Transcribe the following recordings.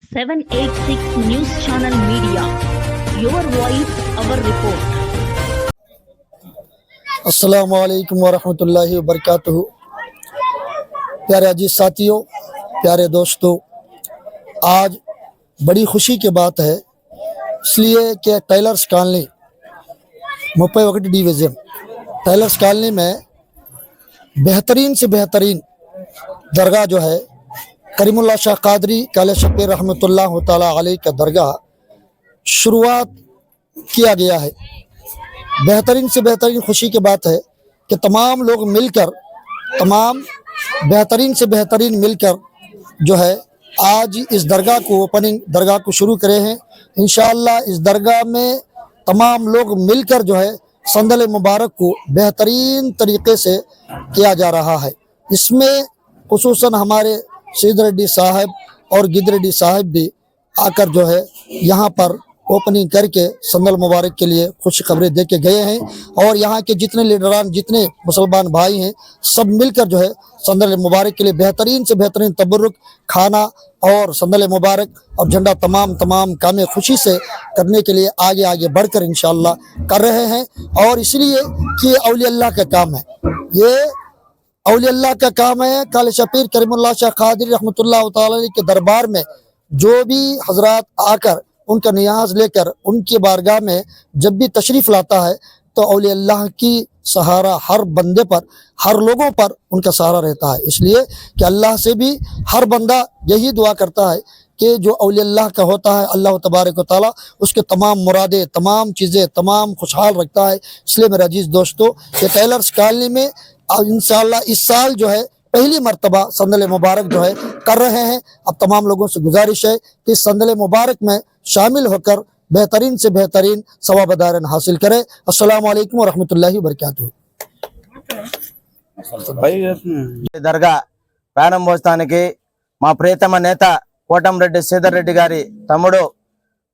786 News Channel Media. Your voice, our report. अस्सलामु अलैकुम वरहमतुल्लाहि वबरकातुहू। प्यारे अजीज साथियों, प्यारे दोस्तों, आज बड़ी खुशी की बात है इसलिए कि tailors colony 31 division tailors colony में बेहतरीन से बेहतरीन दरगाह जो है करीमुल्लाह शाह कादरी काले शबीर रहमतुल्लाह तआला अलैह का दरगाह शुरुआत किया गया है। बेहतरीन से बेहतरीन खुशी की बात है कि तमाम लोग मिलकर बेहतरीन से बेहतरीन मिलकर जो है आज इस दरगाह को दरगाह को शुरू करे हैं। इंशाअल्लाह इस दरगाह में तमाम लोग मिलकर जो है संदल मुबारक को बेहतरीन तरीके से किया जा रहा है। इसमें खुसूसन हमारे सईद रेड्डी साहब और गिद रेड्डी साहब भी आकर जो है यहाँ पर ओपनिंग करके संदल मुबारक के लिए खुश खबरें दे के गए हैं और यहाँ के जितने लीडरान जितने मुसलमान भाई हैं सब मिलकर जो है संदल मुबारक के लिए बेहतरीन से बेहतरीन तबरुक खाना और संदल मुबारक और झंडा तमाम कामें खुशी से करने के लिए आगे बढ़कर इंशाअल्लाह कर रहे हैं। और इसलिए कि ये औलिया अल्लाह का काम है, ये औलिया अल्लाह का काम है। काले शबीर करीमुल्लाह शाह कादरी रहमतुल्लाह तआला अलैह के दरबार में जो भी हजरात आकर उनका नियाज लेकर उनकी बारगाह में जब भी तशरीफ़ लाता है तो औलिया अल्लाह की सहारा हर बंदे पर, हर लोगों पर उनका सहारा रहता है। इसलिए कि अल्लाह से भी हर बंदा यही दुआ करता है कि जो औलिया अल्लाह का होता है अल्लाह तबारक व तआला उसके तमाम मुरादें, तमाम चीज़ें, तमाम खुशहाल रखता है। इसलिए मेरे अजीज़ दोस्तों, ये टेलर्स कॉलोनी में इंशाअल्लाह इस साल जो है पहली मर्तबा संदल मुबारक जो है कर रहे हैं। अब तमाम लोगों से गुजारिश है कि इस संदल मुबारक में शामिल होकर बेहतरीन से बेहतरीन सवाबदारन हासिल करें। अस्सलामु अलैकुम वरहमतुल्लाहि वबरकातुहू। దర్గా ప్రారంభోత్సవానికి మా ప్రియతమ నేత కోటంరెడ్డి శ్రీధర్ రెడ్డి గారి తమ్ముడు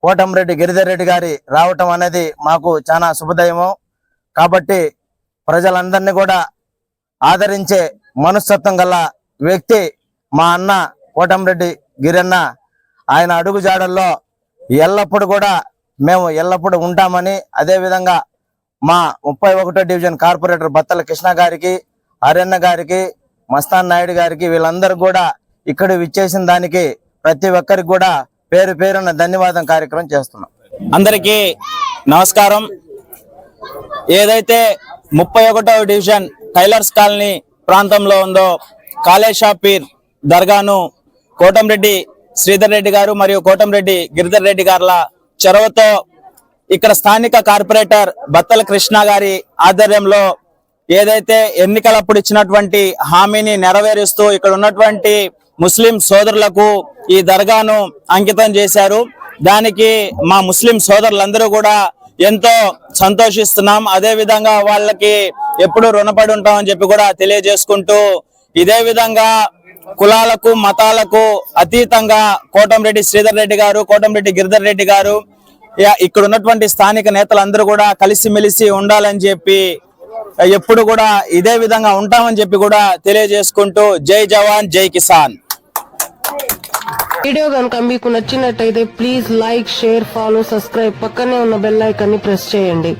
కోటంరెడ్డి గిరిధర్ రెడ్డి గారి రావటం అనేది మాకు చాలా శుభదయము। కాబట్టి ప్రజలందరినీ కూడా ఆదరించే మనస్తత్వం గల వ్యక్తి మా అన్న కోటంరెడ్డి గిరన్న। ఆయన అడుగుజాడల్లో ఎల్లప్పుడూ కూడా మేము ఎల్లప్పుడూ ఉంటామని, అదేవిధంగా మా 31వ డివిజన్ కార్పొరేటర్ బత్తల కృష్ణ గారికి, ఆర్యన్న గారికి, మస్తాన్ నాయుడు గారికి, వీళ్ళందరూ కూడా ఇక్కడ విచ్చేసిన దానికి ప్రతి ఒక్కరికి కూడా పేరు పేరున ధన్యవాదం కార్యక్రమం చేస్తున్నాం। అందరికీ నమస్కారం। ఏదైతే 31వ డివిజన్ టైలర్స్ కాలనీ ప్రాంతంలో ఉందో కాలే షబీర్ దర్గాను కోటంరెడ్డి శ్రీధర్ రెడ్డి గారు మరియు కోటంరెడ్డి గిరిధర్ రెడ్డి గారుల చొరవతో ఇక్కడ స్థానిక కార్పొరేటర్ బత్తల కృష్ణ గారి ఆధ్వర్యంలో ఏదైతే ఎన్నికలప్పుడు ఇచ్చినటువంటి హామీని నెరవేరుస్తూ ఇక్కడ ఉన్నటువంటి ముస్లిం సోదరులకు ఈ దర్గాను అంకితం చేశారు। దానికి మా ముస్లిం సోదరులందరూ కూడా ఎంతో సంతోషిస్తున్నాం। అదే విధంగా వాళ్ళకి ఎప్పుడు రుణపడి ఉంటామని చెప్పి కూడా తెలియజేసుకుంటూ, ఇదే విధంగా కులాలకు మతాలకు అతీతంగా కోటంరెడ్డి శ్రీధర్ రెడ్డి గారు, కోటంరెడ్డి గిరిధర్ రెడ్డి గారు, ఇక్కడ ఉన్నటువంటి స్థానిక నేతలందరూ కూడా కలిసిమెలిసి ఉండాలని చెప్పి ఎప్పుడు కూడా ఇదే విధంగా ఉంటామని చెప్పి కూడా తెలియజేసుకుంటూ జై జవాన్ జై కిసాన్। వీడియో కనుక మీకు నచ్చినట్టయితే please like, share, follow, subscribe, పక్కనే ఉన్న బెల్ ఐకాన్ని ప్రెస్ చేయండి।